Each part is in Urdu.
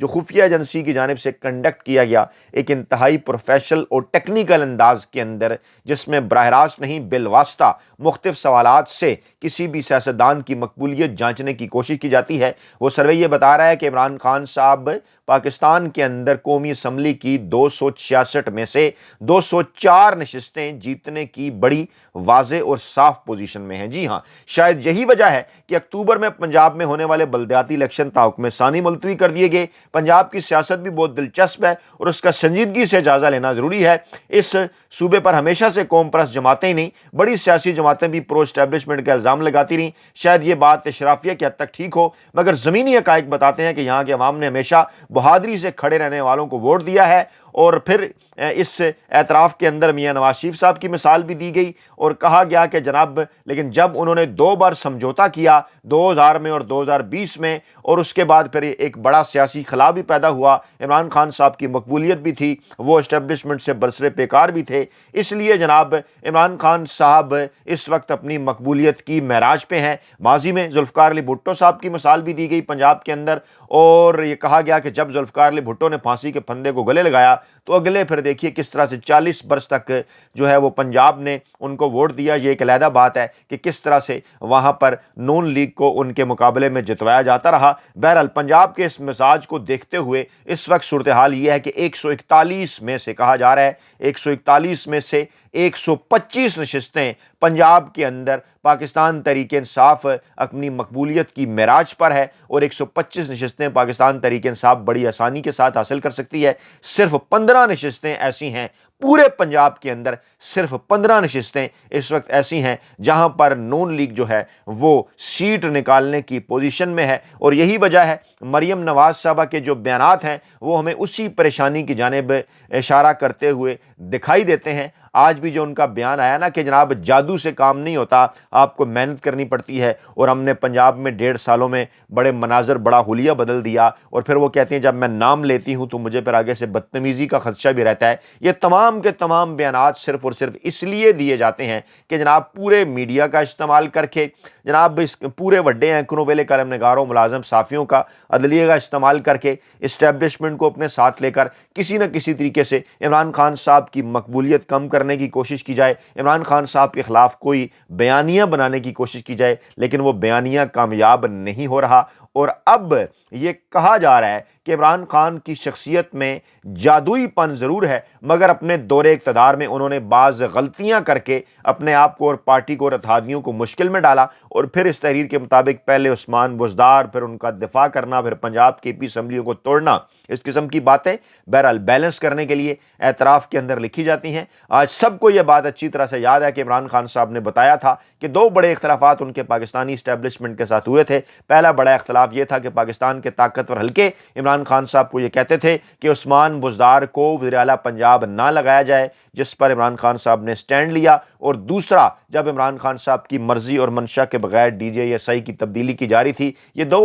جو خفیہ ایجنسی کی جانب سے کنڈکٹ کیا گیا ایک انتہائی پروفیشنل اور ٹیکنیکل انداز کے اندر، جس میں براہ راست نہیں بالواسطہ مختلف سوالات سے کسی بھی سیاستدان کی مقبولیت جانچنے کی کوشش کی جاتی ہے، وہ سروے یہ بتا رہا ہے کہ عمران خان صاحب پاکستان کے اندر قومی اسمبلی کی 266 میں سے 204 نشستیں جیتنے کی بڑی واضح اور صاف پوزیشن میں ہیں۔ جی ہاں، شاید یہی وجہ ہے کہ اکتوبر میں پنجاب میں ہونے والے بلدیاتی الیکشن تحکم ثانی ملتوی کر دیے گئے۔ پنجاب کی سیاست بھی بہت دلچسپ ہے اور اس کا سنجیدگی سے جائزہ لینا ضروری ہے۔ اس صوبے پر ہمیشہ سے قوم پرست جماعتیں ہی نہیں، بڑی سیاسی جماعتیں بھی پرو اسٹیبلشمنٹ کا الزام لگاتی رہیں۔ شاید یہ بات اشرافیہ کی حد تک ٹھیک ہو، مگر زمینی حقائق بتاتے ہیں کہ یہاں کے عوام نے ہمیشہ بہادری سے کھڑے رہنے والوں کو ووٹ دیا ہے۔ اور پھر اس اعتراف کے اندر میاں نواز شریف صاحب کی مثال بھی دی گئی اور کہا گیا کہ جناب لیکن جب انہوں نے 2 بار سمجھوتا کیا 2000 میں اور 2020 میں، اور اس کے بعد پھر ایک بڑا سیاسی خلا بھی پیدا ہوا، عمران خان صاحب کی مقبولیت بھی تھی، وہ اسٹیبلشمنٹ سے برسر پیکار بھی تھے، اس لیے جناب عمران خان صاحب اس وقت اپنی مقبولیت کی معراج پہ ہیں۔ ماضی میں ذوالفقار علی بھٹو صاحب کی مثال بھی دی گئی پنجاب کے اندر، اور یہ کہا گیا کہ جب ذوالفقار علی بھٹو نے پھانسی کے پھندے کو گلے لگایا تو اگلے پھر دیکھیے کس طرح سے 40 برس تک جو ہے وہ پنجاب نے ان کو ووٹ دیا۔ یہ ایک علیحدہ بات ہے کہ کس طرح سے وہاں پر نون لیگ کو ان کے مقابلے میں جتوایا جاتا رہا۔ بہرحال پنجاب کے اس مزاج کو دیکھتے ہوئے اس وقت صورتحال یہ ہے کہ 141 میں سے کہا جا رہا ہے 141 میں سے 125 نشستیں پنجاب کے اندر پاکستان تحریک انصاف اپنی مقبولیت کی معراج پر ہے، اور 125 نشستیں پاکستان تحریک انصاف بڑی آسانی کے ساتھ حاصل کر سکتی ہے۔ صرف 15 نشستیں ایسی ہیں پورے پنجاب کے اندر، صرف 15 نشستیں اس وقت ایسی ہیں جہاں پر نون لیگ جو ہے وہ سیٹ نکالنے کی پوزیشن میں ہے، اور یہی وجہ ہے مریم نواز صاحبہ کے جو بیانات ہیں وہ ہمیں اسی پریشانی کی جانب اشارہ کرتے ہوئے دکھائی دیتے ہیں۔ آج بھی جو ان کا بیان آیا نا کہ جناب جادو سے کام نہیں ہوتا، آپ کو محنت کرنی پڑتی ہے، اور ہم نے پنجاب میں 1.5 سالوں میں بڑے مناظر بڑا حلیہ بدل دیا، اور پھر وہ کہتے ہیں جب میں نام لیتی ہوں تو مجھے پھر آگے سے بدتمیزی کا خدشہ بھی رہتا ہے۔ یہ تمام کے تمام بیانات صرف اور صرف اس لیے دیے جاتے ہیں کہ جناب پورے میڈیا کا استعمال کر کے، جناب اس پورے وڈے اینکروں ویلے قلم نگاروں ملازم صحافیوں کا، عدلیہ کا استعمال کر کے اسٹیبلشمنٹ کو اپنے ساتھ لے کر کسی نہ کسی طریقے سے عمران خان صاحب کی مقبولیت کم کرنے کی کوشش کی جائے، عمران خان صاحب کے خلاف کوئی بیانیہ بنانے کی کوشش کی جائے، لیکن وہ بیانیہ کامیاب نہیں ہو رہا۔ اور اب یہ کہا جا رہا ہے کہ عمران خان کی شخصیت میں جادوئی پن ضرور ہے، مگر اپنے دور اقتدار میں انہوں نے بعض غلطیاں کر کے اپنے آپ کو اور پارٹی کو اور اتحادیوں کو مشکل میں ڈالا، اور پھر اس تحریر کے مطابق پہلے عثمان بزدار، پھر ان کا دفاع کرنا، پھر پنجاب کی پی اسمبلیوں کو توڑنا، اس قسم کی باتیں بہرحال بیلنس کرنے کے لیے اعتراف کے اندر لکھی جاتی ہیں۔ آج سب کو یہ بات اچھی طرح سے یاد ہے کہ عمران خان صاحب نے بتایا تھا کہ 2 بڑے اختلافات ان کے پاکستانی اسٹیبلشمنٹ کے ساتھ ہوئے تھے۔ پہلا بڑا اختلاف یہ تھا کہ پاکستان کے طاقتور حلقے عمران خان صاحب کو یہ کہتے تھے کہ عثمان بزدار کو وزیر اعلیٰ پنجاب نہ لگایا جائے، جس پر عمران خان صاحب نے سٹینڈ لیا، اور دوسرا جب عمران خان صاحب کی مرضی اور منشا کے بغیر DJSI کی تبدیلی کی جا رہی تھی۔ یہ 2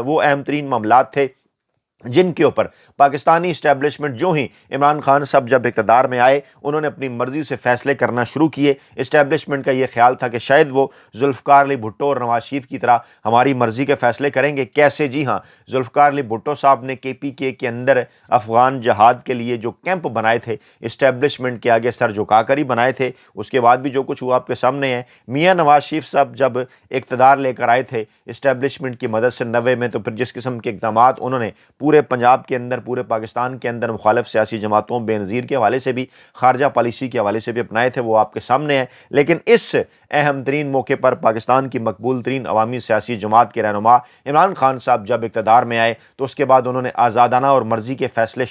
وہ اہم ترین معاملات تھے جن کے اوپر پاکستانی اسٹیبلشمنٹ جو ہی عمران خان صاحب جب اقتدار میں آئے انہوں نے اپنی مرضی سے فیصلے کرنا شروع کیے۔ اسٹیبلشمنٹ کا یہ خیال تھا کہ شاید وہ ذوالفقار علی بھٹو اور نواز شریف کی طرح ہماری مرضی کے فیصلے کریں گے۔ کیسے؟ جی ہاں، ذوالفقار علی بھٹو صاحب نے KPK کے اندر افغان جہاد کے لیے جو کیمپ بنائے تھے اسٹیبلشمنٹ کے آگے سر جھکا کر ہی بنائے تھے، اس کے بعد بھی جو کچھ ہوا آپ کے سامنے ہے۔ میاں نواز شریف صاحب جب اقتدار لے کر آئے تھے اسٹیبلشمنٹ کی مدد سے 90 میں، تو پھر جس قسم کے اقدامات انہوں نے پورے پنجاب کے اندر، پورے پاکستان کے اندر مخالف سیاسی جماعتوں بے نظیر کے حوالے سے بھی، خارجہ پالیسی کے حوالے سے بھی اپنائے تھے، وہ آپ کے سامنے ہے۔ لیکن اس اہم ترین موقع پر پاکستان کی مقبول ترین عوامی سیاسی جماعت کے رہنما عمران خان صاحب جب اقتدار میں آئے تو اس کے بعد انہوں نے آزادانہ اور مرضی کے فیصلے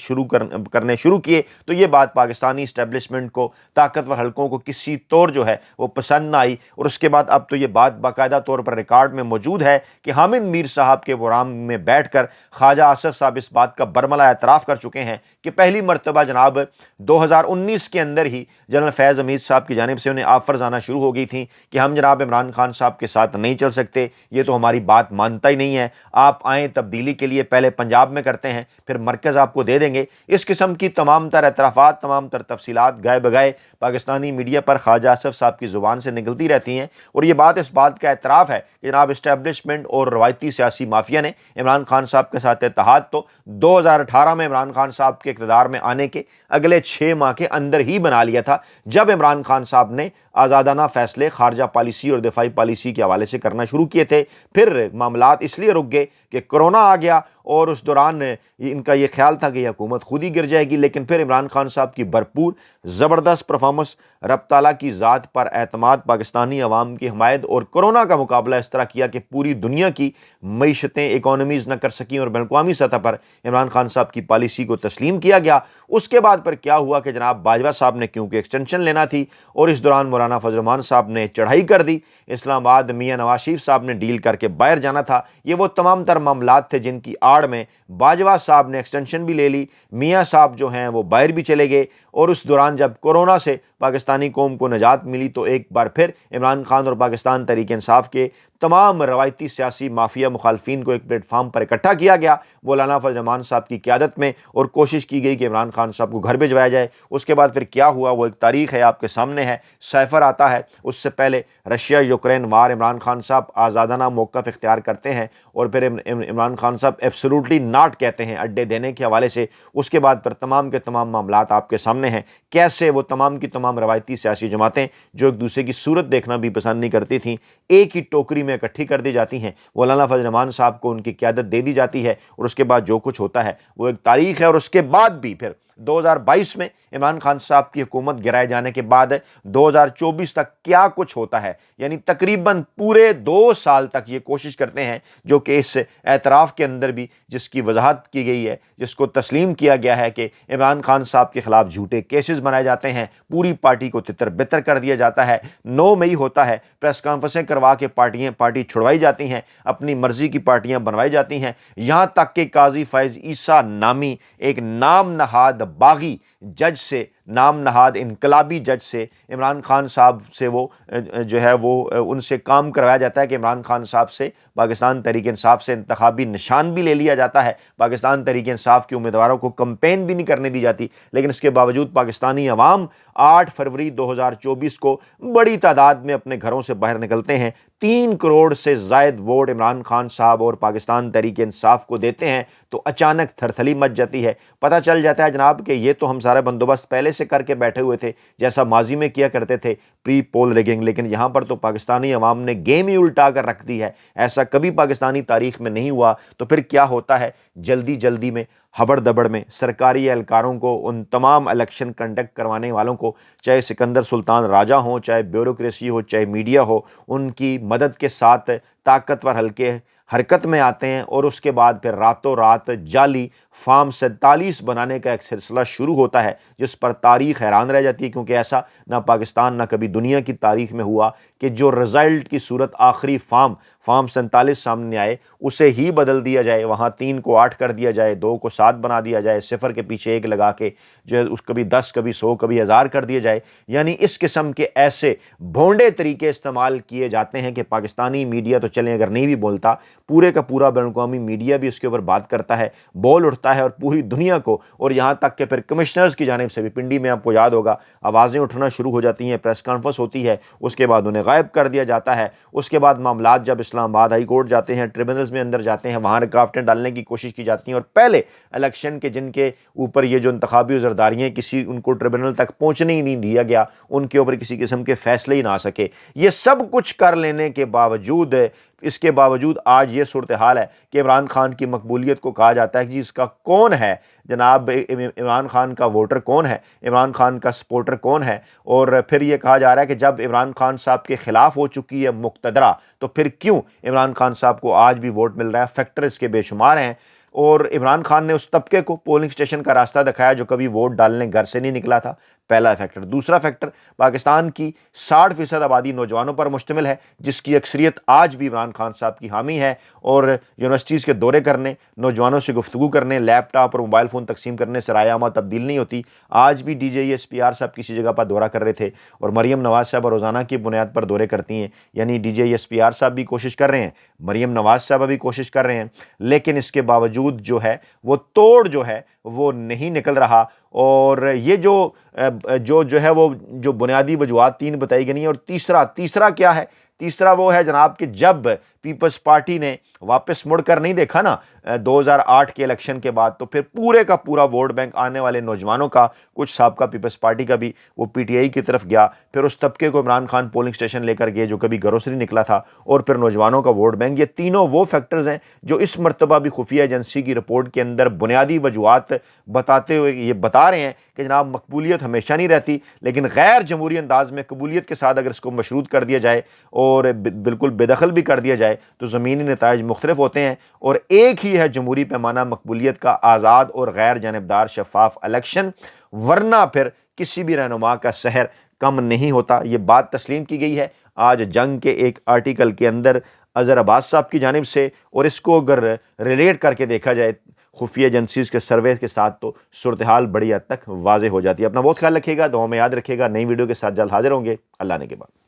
کرنے شروع کیے، تو یہ بات پاکستانی اسٹیبلشمنٹ کو، طاقتور حلقوں کو کسی طور جو ہے وہ پسند نہ آئی، اور اس کے بعد اب تو یہ بات باقاعدہ طور پر ریکارڈ میں موجود ہے کہ حامد میر صاحب کے پروگرام میں بیٹھ کر خواجہ آصف صاحب اس بات کا برملا اعتراف کر چکے ہیں کہ پہلی مرتبہ جناب 2019 کے اندر ہی جنرل فیض حمید صاحب کی جانب سے انہیں آفرز آنا شروع ہو گئی تھیں کہ ہم جناب عمران خان صاحب کے ساتھ نہیں چل سکتے، یہ تو ہماری بات مانتا ہی نہیں ہے، آپ آئیں تبدیلی کے لیے، پہلے پنجاب میں کرتے ہیں پھر مرکز آپ کو دے دیں گے۔ اس قسم کی تمام تر اعترافات، تمام تر تفصیلات گائے بگائے پاکستانی میڈیا پر خواجہ آصف صاحب کی زبان سے نکلتی رہتی ہیں، اور یہ بات اس بات کا اعتراف ہے کہ جناب اسٹیبلشمنٹ اور روایتی سیاسی مافیا نے عمران خان صاحب کے ساتھ اتحاد تو 2018 میں عمران خان صاحب کے اقتدار میں آنے کے اگلے 6 ماہ کے اندر ہی بنا لیا تھا، جب عمران خان صاحب نے آزادانہ فیصلے خارجہ پالیسی اور دفاعی پالیسی کے حوالے سے کرنا شروع کیے تھے۔ پھر معاملات اس لیے رک گئے کہ کورونا آ گیا اور اس دوران ان کا یہ خیال تھا کہ یہ حکومت خود ہی گر جائے گی، لیکن پھر عمران خان صاحب کی بھرپور زبردست پرفارمنس، رب تعالیٰ کی ذات پر اعتماد، پاکستانی عوام کی حمایت اور کورونا کا مقابلہ اس طرح کیا کہ پوری دنیا کی معیشتیں، اکانومیز نہ کر سکیں اور بین الاقوامی سطح پر عمران خان صاحب کی پالیسی کو تسلیم کیا گیا۔ اس کے بعد پھر کیا ہوا کہ جناب باجوہ صاحب نے کیونکہ ایکسٹینشن لینا تھی اور اس دوران مولانا فضل الرحمان صاحب نے چڑھائی کر دی، اسلام آباد میاں نواز شریف صاحب نے ڈیل کر کے باہر جانا تھا۔ یہ وہ تمام تر معاملات تھے جن کی آڑ میں باجوہ صاحب نے ایکسٹینشن بھی لے لی، میاں صاحب جو ہیں وہ باہر بھی چلے گئے، اور اس دوران جب کورونا سے پاکستانی قوم کو نجات ملی تو ایک بار پھر عمران خان اور پاکستان تحریک انصاف کے تمام روایتی سیاسی مافیا مخالفین کو ایک پلیٹ فارم پر اکٹھا کیا گیا مولانا فضل الرحمان صاحب کی قیادت میں، اور کوشش کی گئی کہ عمران خان صاحب کو گھر بھجوایا جائے۔ اس کے بعد پھر کیا ہوا وہ ایک تاریخ ہے، آپ کے سامنے ہے، سائفر آتا ہے۔ اس سے پہلے Russia Ukraine war, Imran Khan صاحب آزادانہ موقف اختیار کرتے ہیں اور پھر عمران خان صاحب ایبسولوٹلی ناٹ کہتے ہیں اڈے دینے کے حوالے سے۔ اس کے بعد پھر تمام کے تمام معاملات آپ کے سامنے ہیں، کیسے وہ تمام کی تمام روایتی سیاسی جماعتیں جو ایک دوسرے کی صورت دیکھنا بھی پسند نہیں کرتی تھیں، ایک ہی ٹوکری میں اکٹھی کر دی جاتی ہیں، مولانا فضل الرحمان صاحب کو ان کی قیادت دے دی جاتی ہے، اور اس کے بعد جو کچھ ہوتا ہے وہ ایک تاریخ ہے۔ اور اس کے بعد بھی پھر 2022 میں عمران خان صاحب کی حکومت گرائے جانے کے بعد 2024 تک کیا کچھ ہوتا ہے، یعنی تقریباً پورے 2 سال تک یہ کوشش کرتے ہیں، جو کہ اس اعتراف کے اندر بھی جس کی وضاحت کی گئی ہے، جس کو تسلیم کیا گیا ہے کہ عمران خان صاحب کے خلاف جھوٹے کیسز بنائے جاتے ہیں، پوری پارٹی کو تتر بتر کر دیا جاتا ہے۔ 9 مئی ہوتا ہے، پریس کانفرنسیں کروا کے پارٹی چھڑوائی جاتی ہیں، اپنی مرضی کی پارٹیاں بنوائی جاتی ہیں، یہاں تک کہ قاضی فائز عیسیٰ نامی ایک نام نہاد باغی جج سے، نام نہاد انقلابی جج سے عمران خان صاحب سے وہ جو ہے وہ ان سے کام کروایا جاتا ہے کہ عمران خان صاحب سے پاکستان تحریک انصاف سے انتخابی نشان بھی لے لیا جاتا ہے، پاکستان تحریک انصاف کے امیدواروں کو کمپین بھی نہیں کرنے دی جاتی، لیکن اس کے باوجود پاکستانی عوام 8 فروری 2024 کو بڑی تعداد میں اپنے گھروں سے باہر نکلتے ہیں، 3 کروڑ سے زائد ووٹ عمران خان صاحب اور پاکستان تحریک انصاف کو دیتے ہیں، تو اچانک تھرتھلی مچ جاتی ہے۔ پتہ چل جاتا ہے جناب کہ یہ تو ہم سارا بندوبست پہلے سے کر کے بیٹھے ہوئے تھے، جیسا ماضی میں کیا کرتے تھے پری پول ریگنگ، لیکن یہاں پر تو پاکستانی عوام نے گیم ہی الٹا کر رکھ دی ہے، ایسا کبھی پاکستانی تاریخ میں نہیں ہوا۔ تو پھر کیا ہوتا ہے، جلدی میں ہبڑ دبڑ میں سرکاری اہلکاروں کو، ان تمام الیکشن کنڈکٹ کروانے والوں کو، چاہے سکندر سلطان راجہ ہوں، چاہے بیوروکریسی ہو، چاہے میڈیا ہو، ان کی مدد کے ساتھ طاقتور حلقے حرکت میں آتے ہیں، اور اس کے بعد پھر راتوں رات جعلی فارم 47 بنانے کا ایک سلسلہ شروع ہوتا ہے، جس پر تاریخ حیران رہ جاتی ہے، کیونکہ ایسا نہ پاکستان نہ کبھی دنیا کی تاریخ میں ہوا کہ جو رزلٹ کی صورت آخری فارم 47 سامنے آئے اسے ہی بدل دیا جائے، وہاں 3 کو 8 کر دیا جائے، 2 کو 7 بنا دیا جائے، صفر کے پیچھے 1 لگا کے جو ہے اس کبھی 10 کبھی 100 کبھی 1000 کر دیا جائے۔ یعنی اس قسم کے ایسے بھونڈے طریقے استعمال کیے جاتے ہیں کہ پاکستانی میڈیا تو چلیں اگر نہیں بھی بولتا، پورے کا پورا بین الاقوامی میڈیا بھی اس کے اوپر بات کرتا ہے، بول اٹھتا ہے، اور پوری دنیا کو، اور یہاں تک کہ پھر کمشنرز کی جانب سے بھی، پنڈی میں آپ کو یاد ہوگا آوازیں اٹھنا شروع ہو جاتی ہیں، پریس کانفرنس ہوتی ہے، اس کے بعد انہیں غائب کر دیا جاتا ہے۔ اس کے بعد معاملات جب اسلام آباد ہائی کورٹ جاتے ہیں، ٹریبونلز میں اندر جاتے ہیں، وہاں رکاوٹیں ڈالنے کی کوشش کی جاتی ہیں، اور پہلے الیکشن کے جن کے اوپر یہ جو انتخابی زرداریاں کسی ان کو ٹریبونل تک پہنچنے ہی نہیں دیا گیا، ان کے اوپر کسی قسم کے فیصلے ہی نہ آ سکے۔ یہ سب کچھ کر لینے کے باوجود، اس کے باوجود آج یہ صورتحال ہے کہ عمران خان کی مقبولیت کو کہا جاتا ہے کہ جی اس کا کون ہے، جناب عمران خان کا ووٹر کون ہے، عمران خان کا سپورٹر کون ہے، اور پھر یہ کہا جا رہا ہے کہ جب عمران خان صاحب کے خلاف ہو چکی ہے مقتدرہ تو پھر کیوں عمران خان صاحب کو آج بھی ووٹ مل رہا ہے۔ فیکٹر اس کے بے شمار ہیں، اور عمران خان نے اس طبقے کو پولنگ سٹیشن کا راستہ دکھایا جو کبھی ووٹ ڈالنے گھر سے نہیں نکلا تھا، پہلا فیکٹر۔ دوسرا فیکٹر، پاکستان کی 60% آبادی نوجوانوں پر مشتمل ہے، جس کی اکثریت آج بھی عمران خان صاحب کی حامی ہے، اور یونیورسٹیز کے دورے کرنے، نوجوانوں سے گفتگو کرنے، لیپ ٹاپ اور موبائل فون تقسیم کرنے سے رائے عامہ تبدیل نہیں ہوتی۔ آج بھی D J S P R صاحب کسی جگہ پر دورہ کر رہے تھے، اور مریم نواز صاحب روزانہ کی بنیاد پر دورے کرتی ہیں، یعنی D J S P R صاحب بھی کوشش کر رہے ہیں، مریم نواز صاحب بھی کوشش کر رہے ہیں، لیکن اس کے باوجود جو ہے وہ توڑ جو ہے وہ نہیں نکل رہا۔ اور یہ جو ہے وہ جو بنیادی وجوہات 3 بتائی گئی ہیں، اور تیسرا کیا ہے، تیسرا وہ ہے جناب کہ جب پیپلز پارٹی نے واپس مڑ کر نہیں دیکھا نا 2008 کے الیکشن کے بعد، تو پھر پورے کا پورا ووٹ بینک آنے والے نوجوانوں کا، کچھ سابقہ پیپلز پارٹی کا بھی، وہ پی ٹی آئی کی طرف گیا۔ پھر اس طبقے کو عمران خان پولنگ اسٹیشن لے کر گئے جو کبھی گھروں سے نہیں نکلا تھا، اور پھر نوجوانوں کا ووٹ بینک۔ یہ تینوں وہ فیکٹرز ہیں جو اس مرتبہ بھی خفیہ ایجنسی کی رپورٹ کے اندر بنیادی وجوہات بتاتے ہوئے یہ بتا رہے ہیں کہ جناب مقبولیت ہمیشہ نہیں رہتی، لیکن غیر جمہوری انداز میں قبولیت کے ساتھ اگر اس کو مشروط کر دیا جائے اور بالکل بے دخل بھی کر دیا جائے تو زمینی نتائج مختلف ہوتے ہیں، اور ایک ہی ہے جمہوری پیمانہ مقبولیت کا، آزاد اور غیر جانبدار شفاف الیکشن، ورنہ پھر کسی بھی رہنما کا سحر کم نہیں ہوتا۔ یہ بات تسلیم کی گئی ہے آج جنگ کے ایک آرٹیکل کے اندر اظہر عباس صاحب کی جانب سے، اور اس کو اگر ریلیٹ کر کے دیکھا جائے خفیہ ایجنسیز کے سروے کے ساتھ تو صورتحال بڑی حد تک واضح ہو جاتی ہے۔ اپنا بہت خیال رکھیے گا، دعاؤں میں یاد رکھیے گا۔ نئی ویڈیو کے ساتھ جلد حاضر ہوں گے، اللہ نے کے بعد۔